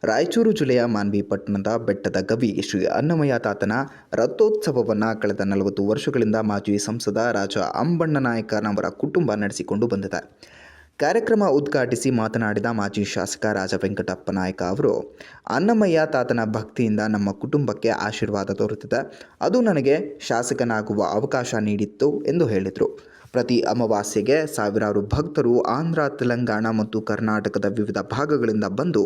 ರಾಯಚೂರು ಜಿಲ್ಲೆಯ ಮಾನ್ವಿ ಪಟ್ಟಣದ ಬೆಟ್ಟದ ಗವಿ ಶ್ರೀ ಅನ್ನಮಯ್ಯ ತಾತನ ರಥೋತ್ಸವವನ್ನು ಕಳೆದ 40 ವರ್ಷಗಳಿಂದ ಮಾಜಿ ಸಂಸದ ರಾಜ ಅಂಬಣ್ಣನಾಯಕನವರ ಕುಟುಂಬ ನಡೆಸಿಕೊಂಡು ಬಂದಿದೆ. ಕಾರ್ಯಕ್ರಮ ಉದ್ಘಾಟಿಸಿ ಮಾತನಾಡಿದ ಮಾಜಿ ಶಾಸಕ ರಾಜ ವೆಂಕಟಪ್ಪ ನಾಯಕ ಅವರು, ಅನ್ನಮಯ್ಯ ತಾತನ ಭಕ್ತಿಯಿಂದ ನಮ್ಮ ಕುಟುಂಬಕ್ಕೆ ಆಶೀರ್ವಾದ ದೊರೆತಿದೆ. ಅದು ನನಗೆ ಶಾಸಕನಾಗುವ ಅವಕಾಶ ನೀಡಿತ್ತು ಎಂದು ಹೇಳಿದರು. ಪ್ರತಿ ಅಮಾವಾಸ್ಯೆಗೆ ಸಾವಿರಾರು ಭಕ್ತರು ಆಂಧ್ರ, ತೆಲಂಗಾಣ ಮತ್ತು ಕರ್ನಾಟಕದ ವಿವಿಧ ಭಾಗಗಳಿಂದ ಬಂದು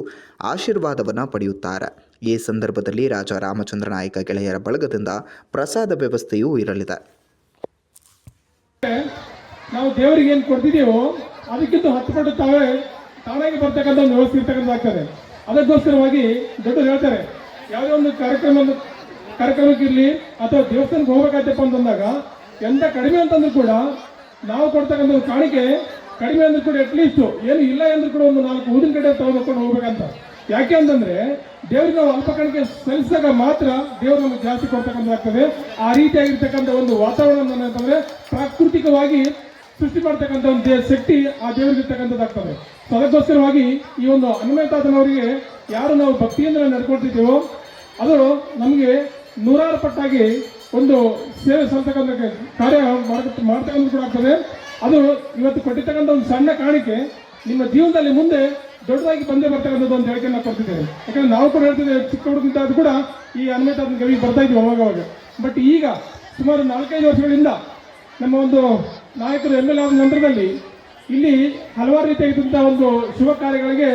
ಆಶೀರ್ವಾದವನ್ನು ಪಡೆಯುತ್ತಾರೆ. ಈ ಸಂದರ್ಭದಲ್ಲಿ ರಾಜ ರಾಮಚಂದ್ರ ನಾಯಕ ಗೆಳೆಯರ ಬಳಗದಿಂದ ಪ್ರಸಾದ ವ್ಯವಸ್ಥೆಯೂ ಇರಲಿದೆ. ನಾವು ದೇವರಿಗೆ ಏನು ಕೊಡ್ತಿದ್ದೀವೋ ಅದಕ್ಕಿಂತ 10 ಪಟ್ಟು ತಾನಾಗಿ ಬರ್ತಕ್ಕಂಥ ಒಂದು ವ್ಯವಸ್ಥೆ ಇರ್ತಕ್ಕಂಥಾಗ್ತದೆ. ಅದಕ್ಕೋಸ್ಕರವಾಗಿ ದೊಡ್ಡರು ಹೇಳ್ತಾರೆ, ಯಾವುದೇ ಒಂದು ಕಾರ್ಯಕ್ರಮಕ್ಕಿರಲಿ ಅಥವಾ ದೇವಸ್ಥಾನಕ್ಕೆ ಹೋಗ್ಬೇಕಾಯ್ತಪ್ಪ ಅಂತಂದಾಗ ಎಂತ ಕಡಿಮೆ ಅಂತಂದ್ರೂ ಕೂಡ ನಾವು ಕೊಡ್ತಕ್ಕಂಥ ಒಂದು ಕಾಣಿಕೆ ಕಡಿಮೆ ಅಂದ್ರೂ ಕೂಡ ಅಟ್ಲೀಸ್ಟ್ ಏನು ಇಲ್ಲ ಅಂದ್ರೂ ಕೂಡ ಒಂದು 4 ಊದಿನ ಕಡೆ ತಗೊಂಡ್ಕೊಂಡು ಹೋಗ್ಬೇಕಂತ. ಯಾಕೆ ಅಂತಂದ್ರೆ ದೇವ್ರಿಗೆ ನಾವು ಅಲ್ಪ ಕಾಣಿಕೆ ಸಲ್ಲಿಸಿದಾಗ ಮಾತ್ರ ದೇವರು ನಮಗೆ ಜಾಸ್ತಿ ಕೊಡ್ತಕ್ಕಂಥದ್ದಾಗ್ತದೆ. ಆ ರೀತಿಯಾಗಿರ್ತಕ್ಕಂಥ ಒಂದು ವಾತಾವರಣ ಅಂತಂದ್ರೆ ಪ್ರಾಕೃತಿಕವಾಗಿ ಸೃಷ್ಟಿ ಮಾಡ್ತಕ್ಕಂಥ ಒಂದು ಶಕ್ತಿ ಆ ದೇವರಿಗೆ ಇರ್ತಕ್ಕಂಥದ್ದಾಗ್ತದೆ. ಸೊ ಅದಕ್ಕೋಸ್ಕರವಾಗಿ ಈ ಒಂದು ಅನ್ನಮಯ್ಯ ತಾತನವರಿಗೆ ಯಾರು ನಾವು ಭಕ್ತಿಯಿಂದ ನಡ್ಕೊಳ್ತಿದ್ದೀವೋ ಅದು ನಮಗೆ 100 ಪಟ್ಟಾಗಿ ಒಂದು ಸೇವೆ ಸಲ್ತಕ್ಕಂಥ ಕಾರ್ಯ ಮಾಡ್ತಕ್ಕಂಥ ಕೂಡ ಆಗ್ತದೆ. ಅದು ಇವತ್ತು ಕೊಟ್ಟಿರ್ತಕ್ಕಂಥ ಒಂದು ಸಣ್ಣ ಕಾಣಿಕೆ ನಿಮ್ಮ ಜೀವನದಲ್ಲಿ ಮುಂದೆ ದೊಡ್ಡದಾಗಿ ಬಂದೇ ಬರ್ತಕ್ಕಂಥದ್ದು ಅಂತ ಹೇಳಿಕೆ ನಾವು ಕೊಡ್ತಿದ್ದೇವೆ. ಯಾಕಂದ್ರೆ ನಾವು ಕೂಡ ಹೇಳ್ತಿದ್ದೇವೆ, ಚಿಕ್ಕ ಹುಡುಗಿಂತ ಕೂಡ ಈ ಅನ್ನಮಯ್ಯ ತಾತನ ಗವಿ ಬರ್ತಾ ಇದ್ವಿ ಅವಾಗ. ಬಟ್ ಈಗ ಸುಮಾರು 4-5 ವರ್ಷಗಳಿಂದ ನಮ್ಮ ಒಂದು ನಾಯಕರು MLA ಆದ ನಂತರದಲ್ಲಿ ಇಲ್ಲಿ ಹಲವಾರು ರೀತಿಯಾಗಿದ್ದಂಥ ಒಂದು ಶುಭ ಕಾರ್ಯಗಳಿಗೆ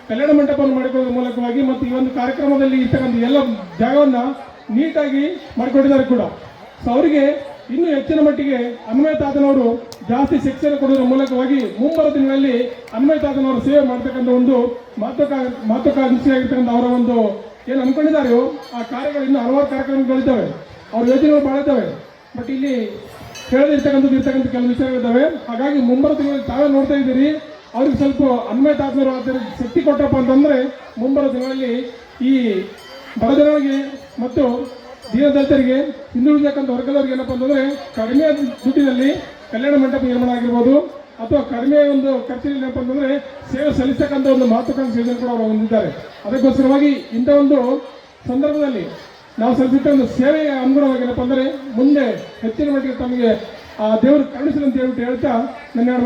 ಕಲ್ಯಾಣ ಮಂಟಪವನ್ನು ಮಾಡಿಕೊಳ್ಳೋದ್ರ ಮೂಲಕವಾಗಿ ಮತ್ತು ಈ ಒಂದು ಕಾರ್ಯಕ್ರಮದಲ್ಲಿ ಇರ್ತಕ್ಕಂಥ ಎಲ್ಲ ಜಾಗವನ್ನು ನೀಟಾಗಿ ಮಾಡಿಕೊಟ್ಟಿದ್ದಾರೆ ಕೂಡ. ಸೊ ಅವರಿಗೆ ಇನ್ನೂ ಹೆಚ್ಚಿನ ಮಟ್ಟಿಗೆ ಅನ್ನಮಯ್ಯ ತಾತನವರು ಜಾಸ್ತಿ ಶಿಕ್ಷಣ ಕೊಡೋದ್ರ ಮೂಲಕವಾಗಿ ಮುಂಬರುವ ದಿನಗಳಲ್ಲಿ ಅನ್ನಮಯ್ಯ ತಾತನವರು ಸೇವೆ ಮಾಡ್ತಕ್ಕಂಥ ಒಂದು ಮಹತ್ವಾಕಾಂಕ್ಷಿಯಾಗಿರ್ತಕ್ಕಂಥ ಅವರ ಒಂದು ಏನು ಅನ್ಕೊಂಡಿದ್ದಾರೆಯೋ ಆ ಕಾರ್ಯಗಳು ಇನ್ನೂ ಹಲವಾರು ಕಾರ್ಯಕ್ರಮಗಳಿದ್ದಾವೆ, ಅವ್ರ ಯೋಜನೆಗಳು ಭಾಳ ಇದ್ದಾವೆ. ಬಟ್ ಇಲ್ಲಿ ಕೇಳದಿರ್ತಕ್ಕಂಥ ಕೆಲವು ವಿಷಯಗಳಿದ್ದಾವೆ. ಹಾಗಾಗಿ ಮುಂಬರುವ ದಿನಗಳಲ್ಲಿ ತಾವೇ ನೋಡ್ತಾ ಇದ್ದೀರಿ, ಅವ್ರಿಗೆ ಸ್ವಲ್ಪ ಅನ್ನಮಯ್ಯ ತಾತನವರು ಅದರ ಶಕ್ತಿ ಕೊಟ್ಟಪ್ಪ ಅಂತಂದರೆ ಮುಂಬರುವ ದಿನಗಳಲ್ಲಿ ಈ ಬಡಜನರಿಗೆ ಮತ್ತು ದೀನದಲಿತರಿಗೆ ಹಿಂದುಳಿದಕ್ಕಂಥ ವರ್ಗದವ್ರಿಗೆ ಏನಪ್ಪ ಅಂತಂದರೆ ಕಡಿಮೆ ದುಡ್ಡಿನಲ್ಲಿ ಕಲ್ಯಾಣ ಮಂಟಪ ನಿರ್ಮಾಣ ಆಗಿರ್ಬೋದು ಅಥವಾ ಕಡಿಮೆ ಒಂದು ಖರ್ಚಿನಲ್ಲಿ ಏನಪ್ಪ ಅಂತಂದರೆ ಸೇವೆ ಸಲ್ಲಿಸ್ತಕ್ಕಂಥ ಒಂದು ಮಹತ್ವಾಕಾಂಕ್ಷಿ ಯೋಜನೆ ಕೂಡ ಅವರು ಹೊಂದಿದ್ದಾರೆ. ಅದಕ್ಕೋಸ್ಕರವಾಗಿ ಇಂಥ ಒಂದು ಸಂದರ್ಭದಲ್ಲಿ ನಾವು ಸಲ್ಲಿಸಿದ ಒಂದು ಸೇವೆಯ ಅನುಗುಣವಾಗಿ ಏನಪ್ಪ ಅಂದರೆ ಮುಂದೆ ಹೆಚ್ಚಿನ ಮಟ್ಟಿಗೆ ತಮಗೆ ಆ ದೇವರು ಕರುಣಿಸಲಿ ಅಂತ ಹೇಳ್ತಾ ನನ್ನ